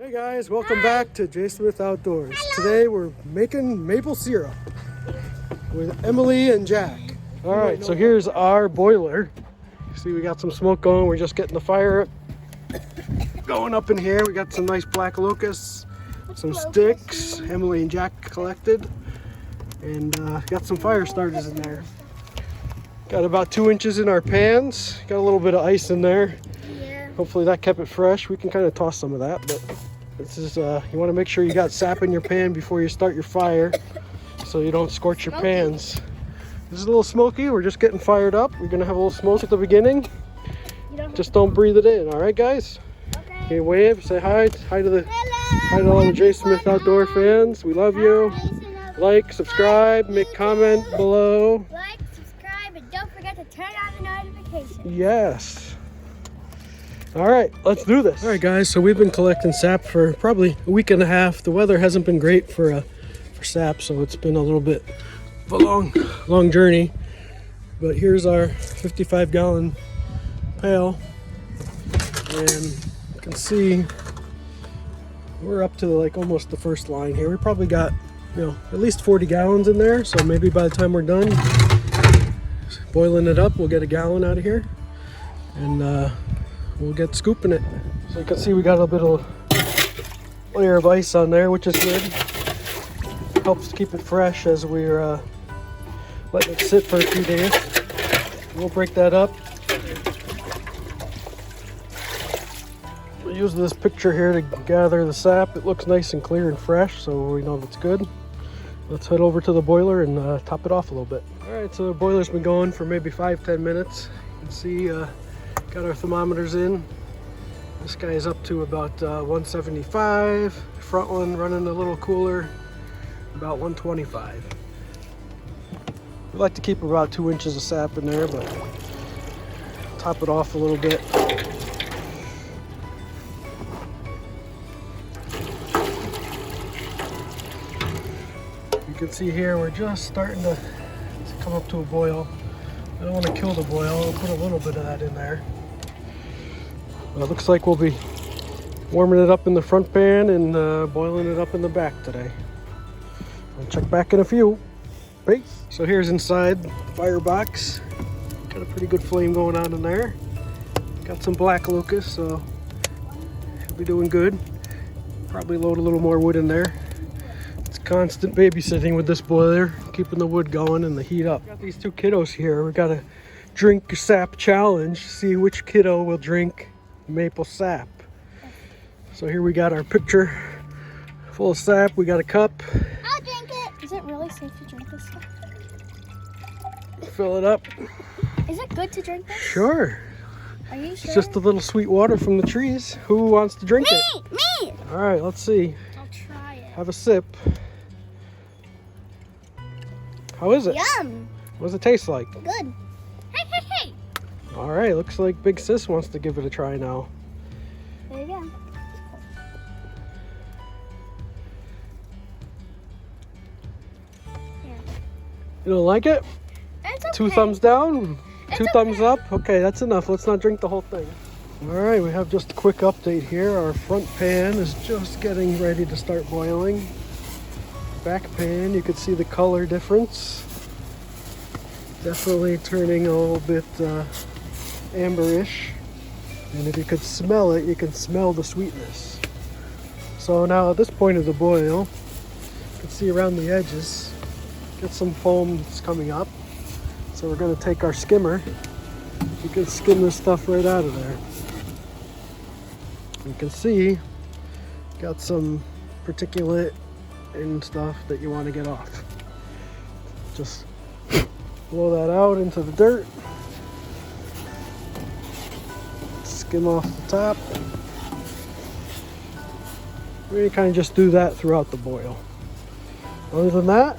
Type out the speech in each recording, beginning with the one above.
Hey guys, welcome back to J. Smith Outdoors. Today we're making maple syrup with Emily and Jack. All right, so here's our boiler. See, we got some smoke going. We're just getting the fire going up in here. We got some nice black locusts, some sticks Emily and Jack collected, and got some fire starters in there. Got about 2 inches in our pans. Got a little bit of ice in there. Hopefully that kept it fresh. We can kind of toss some of that, but this is, you want to make sure you got sap in your pan before you start your fire so you don't scorch your pans. This is a little smoky. We're just getting fired up. We're going to have a little smoke at the beginning. Just don't breathe it in, all right, guys? Okay. Okay, wave, say hi. Hi to all the J. Smith Outdoor fans. We love you. Like, subscribe, make comment below. Like, subscribe, and don't forget to turn on the notifications. Yes. All right, let's do this. All right, guys, so we've been collecting sap for probably a week and a half. The weather hasn't been great for sap, so it's been a little bit of a long journey. But here's our 55-gallon pail, and you can see we're up to like almost the first line here. We probably got, at least 40 gallons in there, so maybe by the time we're done boiling it up, we'll get a gallon out of here, and we'll get scooping it. So you can see we got a bit of layer of ice on there, which is good. Helps keep it fresh as we're letting it sit for a few days. We'll break that up. We'll use this picture here to gather the sap. It looks nice and clear and fresh, so we know it's good. Let's head over to the boiler and top it off a little bit. All right, so the boiler's been going for maybe 5-10 minutes. You can see got our thermometers in. This guy is up to about 175. Front one running a little cooler, about 125. We like to keep about 2 inches of sap in there, but top it off a little bit. You can see here we're just starting to come up to a boil. I don't want to kill the boil. I'll put a little bit of that in there. It looks like we'll be warming it up in the front pan and boiling it up in the back today. I'll check back in a few. Peace. So here's inside the firebox. Got a pretty good flame going on in there. Got some black locust, so should be doing good. Probably load a little more wood in there. It's constant babysitting with this boiler, keeping the wood going and the heat up. Got these two kiddos here. We got a drink sap challenge. See which kiddo will drink maple sap. So here we got our pitcher full of sap. We got a cup. I'll drink it. Is it really safe to drink this stuff? Fill it up. Is it good to drink this? Sure. Are you sure? It's just a little sweet water from the trees. Who wants to drink it? Me! All right, let's see. I'll try it. Have a sip. How is it? Yum! What does it taste like? Good. Hey! All right, looks like Big Sis wants to give it a try now. There you go. Here. You don't like it? It's okay. 2 thumbs down? It's 2 thumbs up? Okay, that's enough. Let's not drink the whole thing. All right, we have just a quick update here. Our front pan is just getting ready to start boiling. Back pan, you can see the color difference. Definitely turning a little bit amberish. And if you could smell it, you can smell the sweetness. So now at this point of the boil, you can see around the edges, get some foam that's coming up. So we're going to take our skimmer. You can skim this stuff right out of there. You can see, got some particulate and stuff that you want to get off. Just blow that out into the dirt. Skim off the top. We kind of just do that throughout the boil. Other than that,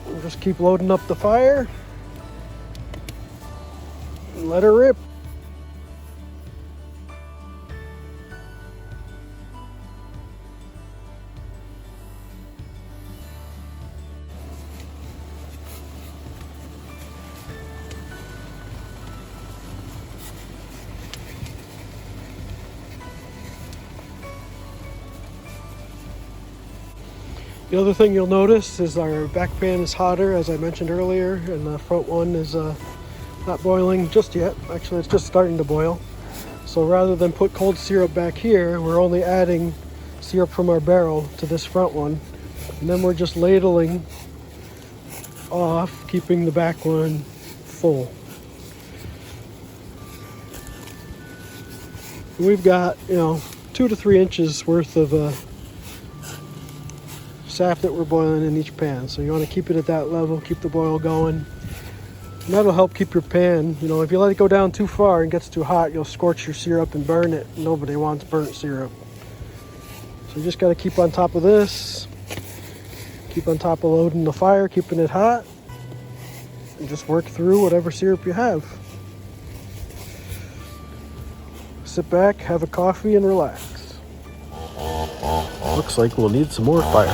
we'll just keep loading up the fire and let her rip. The other thing you'll notice is our back pan is hotter, as I mentioned earlier, and the front one is not boiling just yet. Actually, it's just starting to boil. So rather than put cold syrup back here, we're only adding syrup from our barrel to this front one. And then we're just ladling off, keeping the back one full. We've got, 2 to 3 inches worth of sap that we're boiling in each pan. So you want to keep it at that level, keep the boil going. And that'll help keep your pan, if you let it go down too far and gets too hot, you'll scorch your syrup and burn it. Nobody wants burnt syrup. So you just got to keep on top of this, keep on top of loading the fire, keeping it hot, and just work through whatever syrup you have. Sit back, have a coffee, and relax. Looks like we'll need some more fire.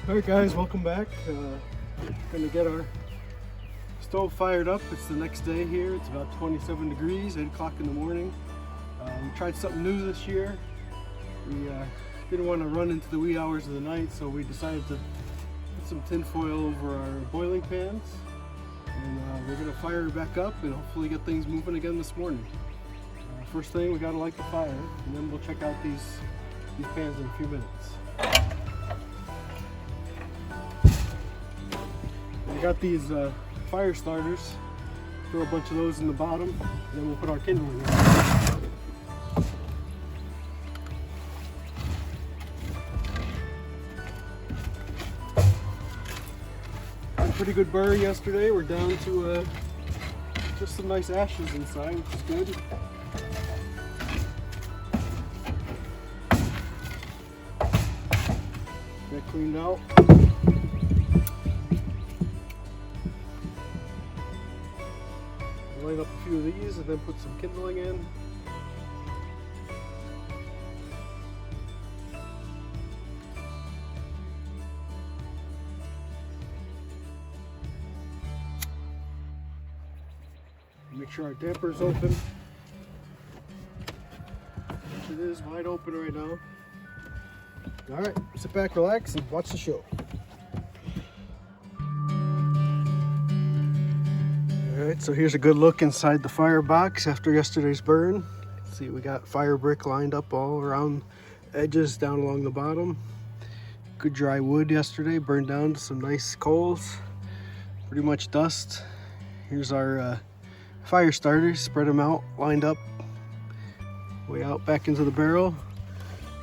Alright guys, welcome back. Gonna get our stove fired up. It's the next day here. It's about 27 degrees, 8 o'clock in the morning. We tried something new this year. We didn't want to run into the wee hours of the night, so we decided to put some tin foil over our boiling pans. And we're gonna fire it back up and hopefully get things moving again this morning. First thing, we gotta light the fire, and then we'll check out these pans in a few minutes. We got these fire starters. Throw a bunch of those in the bottom, and then we'll put our kindling in. Pretty good burr yesterday. We're down to just some nice ashes inside, which is good. Get cleaned out. Light up a few of these and then put some kindling in. Make sure our damper is open. It is wide open right now. All right, sit back, relax, and watch the show. All right, so here's a good look inside the firebox after yesterday's burn. See, we got fire brick lined up all around edges down along the bottom. Good dry wood yesterday, burned down to some nice coals. Pretty much dust. Here's our fire starters, spread them out, lined up, way out back into the barrel.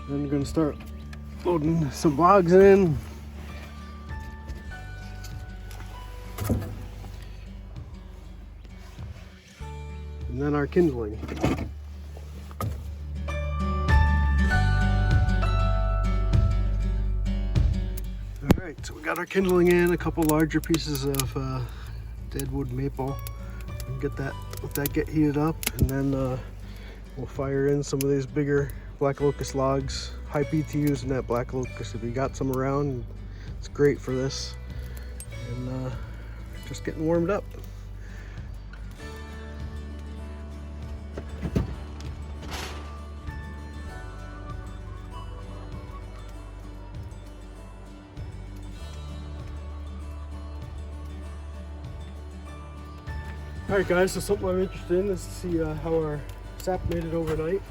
Then we're gonna start loading some logs in. And then our kindling. All right, so we got our kindling in, a couple larger pieces of dead wood maple. Get that, let that get heated up, and then we'll fire in some of these bigger black locust logs. High BTUs in that black locust. If you got some around, it's great for this. And just getting warmed up. Alright guys, so something I'm interested in is to see how our sap made it overnight.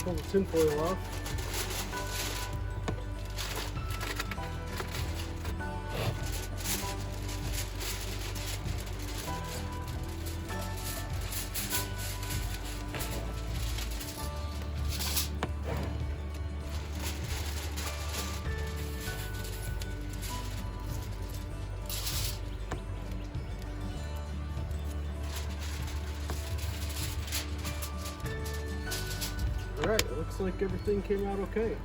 Pull the tinfoil off. Alright, it looks like everything came out okay.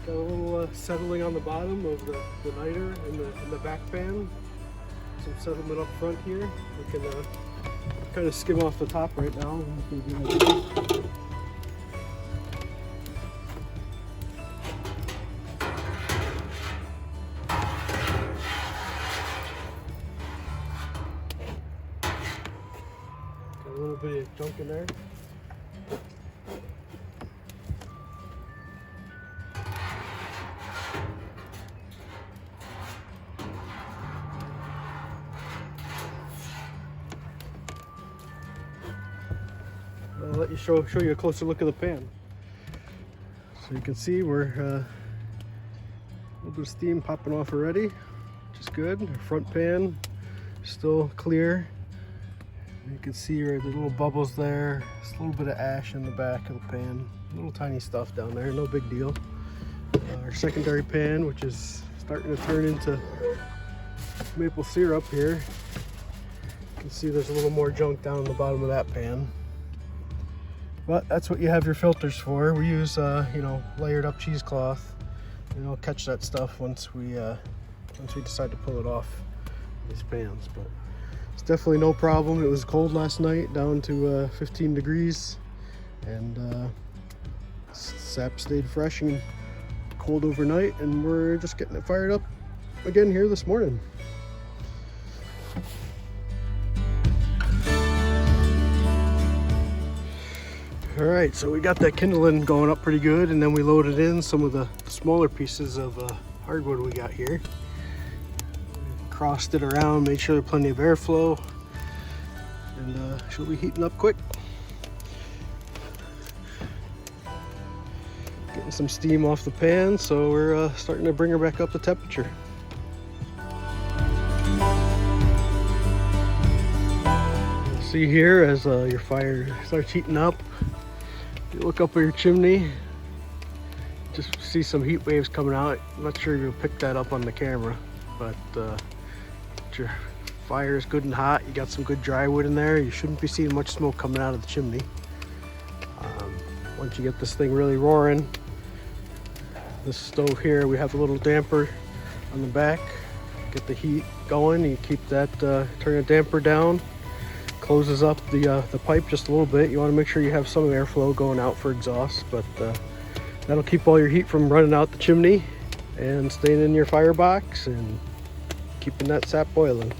Got a little settling on the bottom of the niter and the back pan. Some settlement up front here. We can kind of skim off the top right now. Got a little bit of junk in there. I'll let you show you a closer look of the pan. So you can see we're a little bit of steam popping off already, which is good. Our front pan still clear. You can see right, the little bubbles there. Just a little bit of ash in the back of the pan. Little tiny stuff down there, no big deal. Our secondary pan, which is starting to turn into maple syrup here. You can see there's a little more junk down in the bottom of that pan. But that's what you have your filters for. We use, layered up cheesecloth. And it'll catch that stuff once we decide to pull it off these pans. But it's definitely no problem. It was cold last night, down to 15 degrees, and sap stayed fresh and cold overnight. And we're just getting it fired up again here this morning. All right, so we got that kindling going up pretty good, and then we loaded in some of the smaller pieces of hardwood we got here. Crossed it around, made sure there's plenty of airflow, and she'll be heating up quick. Getting some steam off the pan, so we're starting to bring her back up to temperature. See here, as your fire starts heating up, you look up at your chimney, just see some heat waves coming out. I'm not sure if you'll pick that up on the camera, but your fire is good and hot. You got some good dry wood in there. You shouldn't be seeing much smoke coming out of the chimney. Once you get this thing really roaring, this stove here, we have a little damper on the back. Get the heat going. You keep that, turn the damper down. closes up the pipe just a little bit. You want to make sure you have some airflow going out for exhaust, but that'll keep all your heat from running out the chimney and staying in your firebox and keeping that sap boiling.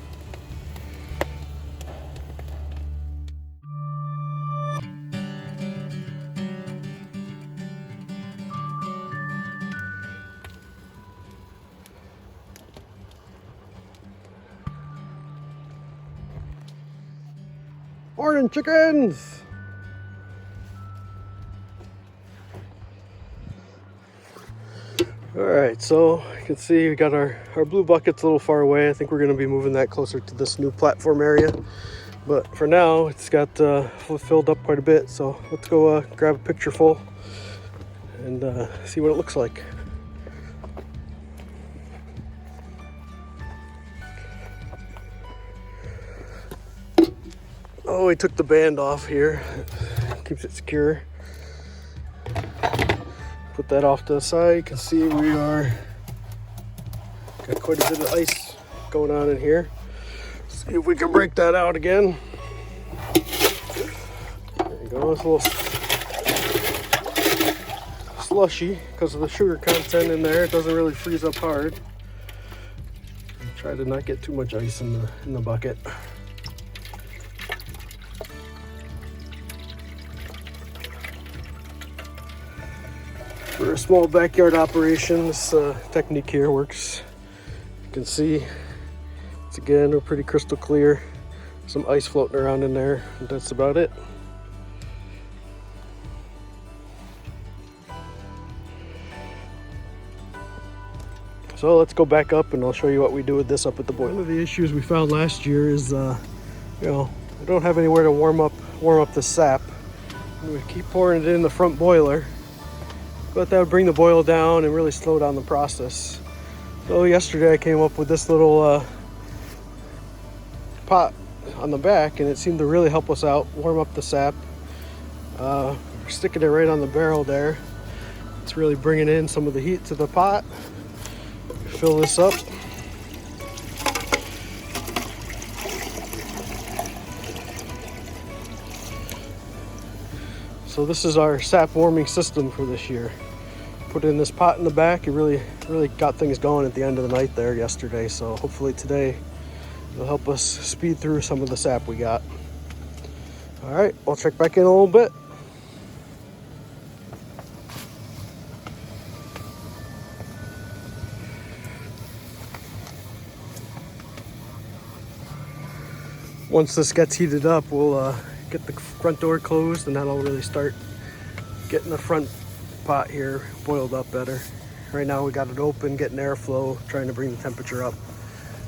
Morning, chickens! Alright, so you can see we got our blue buckets a little far away. I think we're going to be moving that closer to this new platform area. But for now, it's got filled up quite a bit. So let's go grab a picture full and see what it looks like. Oh, we took the band off here. Keeps it secure. Put that off to the side. You can see we are got quite a bit of ice going on in here. See if we can break that out again. There you go. It's a little slushy because of the sugar content in there. It doesn't really freeze up hard. Try to not get too much ice in the bucket. For a small backyard operation, this technique here works. You can see it's again we're pretty crystal clear. Some ice floating around in there, and that's about it. So let's go back up and I'll show you what we do with this up at the boiler. One of the issues we found last year is you know, we don't have anywhere to warm up the sap. We keep pouring it in the front boiler, but that would bring the boil down and really slow down the process. So yesterday I came up with this little pot on the back, and it seemed to really help us out, warm up the sap. We're sticking it right on the barrel there. It's really bringing in some of the heat to the pot. Fill this up. So this is our sap warming system for this year. Put in this pot in the back. It really got things going at the end of the night there yesterday. So hopefully today it'll help us speed through some of the sap we got. All right, I'll check back in a little bit. Once this gets heated up, we'll get the front door closed, and that'll really start getting the front pot here boiled up better. Right now we got it open, getting airflow, trying to bring the temperature up.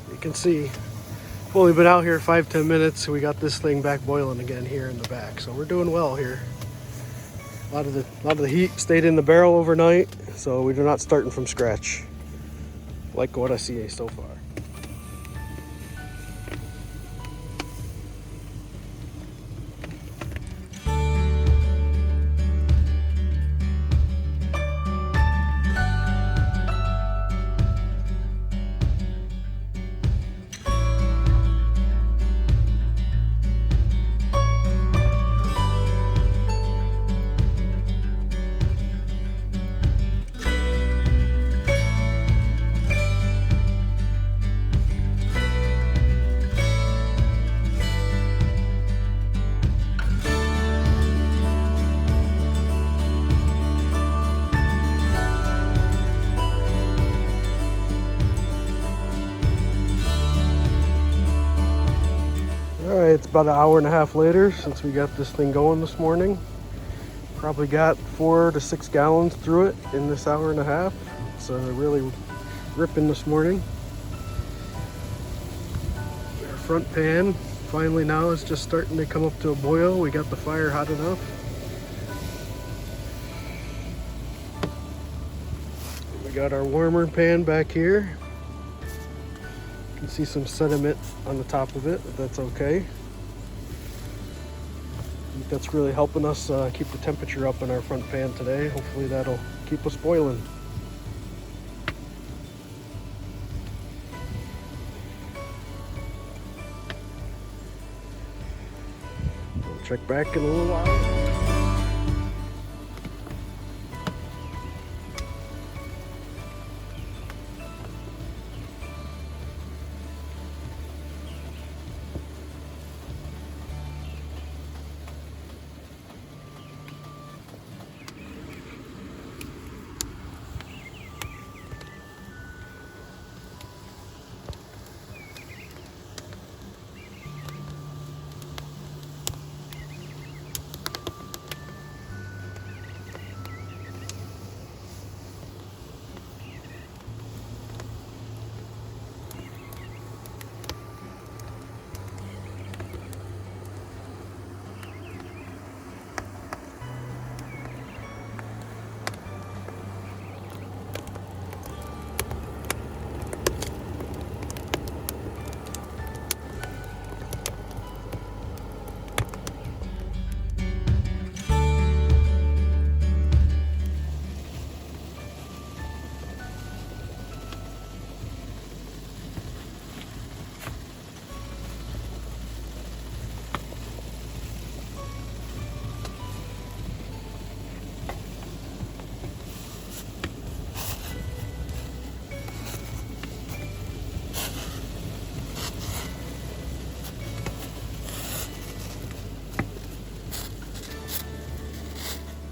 You can see we've only been out here 5-10 minutes. We got this thing back boiling again here in the back, so we're doing well here. A lot of the heat stayed in the barrel overnight, so we're not starting from scratch. Like what I see so far. It's about an hour and a half later since we got this thing going this morning. Probably got 4 to 6 gallons through it in this hour and a half. It's really ripping this morning. Our front pan finally now is just starting to come up to a boil. We got the fire hot enough. We got our warmer pan back here. You can see some sediment on the top of it, but that's okay. I think that's really helping us keep the temperature up in our front pan today. Hopefully that'll keep us boiling. check back in a little while.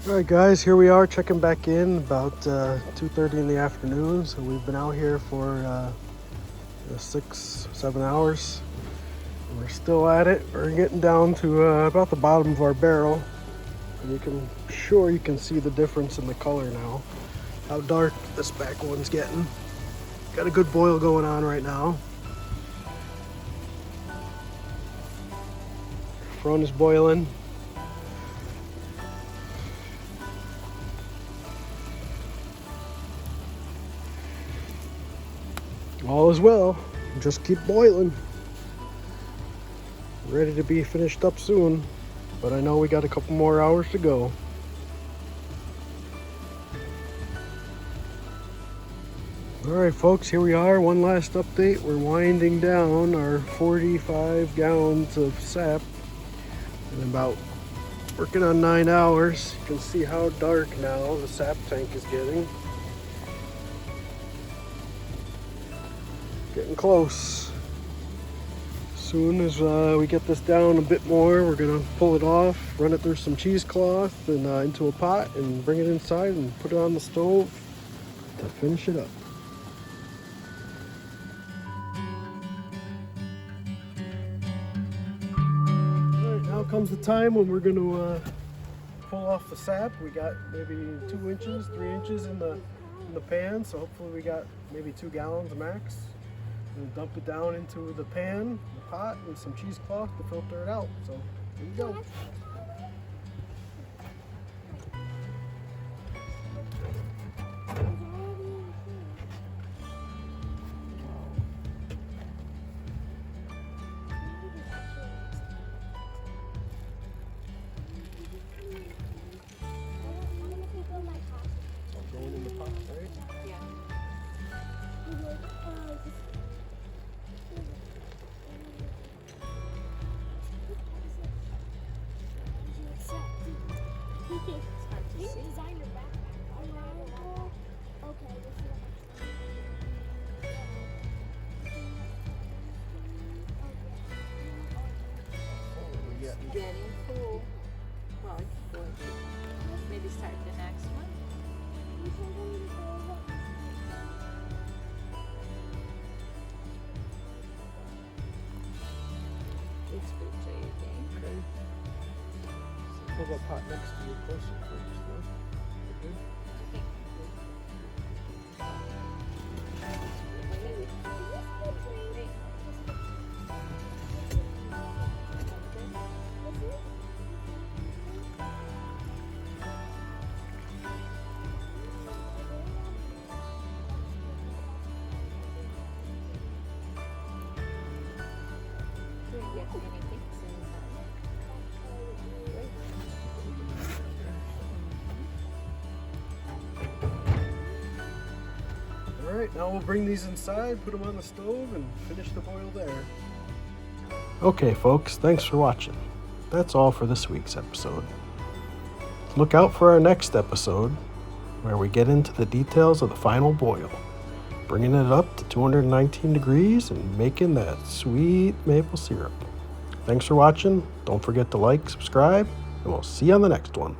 Alright guys, here we are checking back in about 2:30 in the afternoon. So we've been out here for 6-7 hours. We're still at it. We're getting down to about the bottom of our barrel. And you can see the difference in the color now. How dark this back one's getting. Got a good boil going on right now. Front is boiling. All is well, just keep boiling. Ready to be finished up soon, but I know we got a couple more hours to go. Alright folks, here we are, one last update. We're winding down our 45 gallons of sap in about working on 9 hours. You can see how dark now the sap tank is getting. Getting close. As soon as we get this down a bit more, we're gonna pull it off, run it through some cheesecloth and into a pot and bring it inside and put it on the stove to finish it up. Alright, now comes the time when we're gonna pull off the sap. We got maybe 2 inches, 3 inches in the pan, so hopefully we got maybe 2 gallons max. And dump it down into the pan, the pot, with some cheesecloth to filter it out. So here you go. Going in the pot, right? Yeah. Getting cool. Well, maybe start the next one. It's good, you think? Okay. Pull the pot next to you closer, please. No? Good? Alright, now we'll bring these inside, put them on the stove, and finish the boil there. Okay folks, thanks for watching. that's all for this week's episode. Look out for our next episode, where we get into the details of the final boil, bringing it up to 219 degrees and making that sweet maple syrup. Thanks for watching. Don't forget to like, subscribe, and we'll see you on the next one.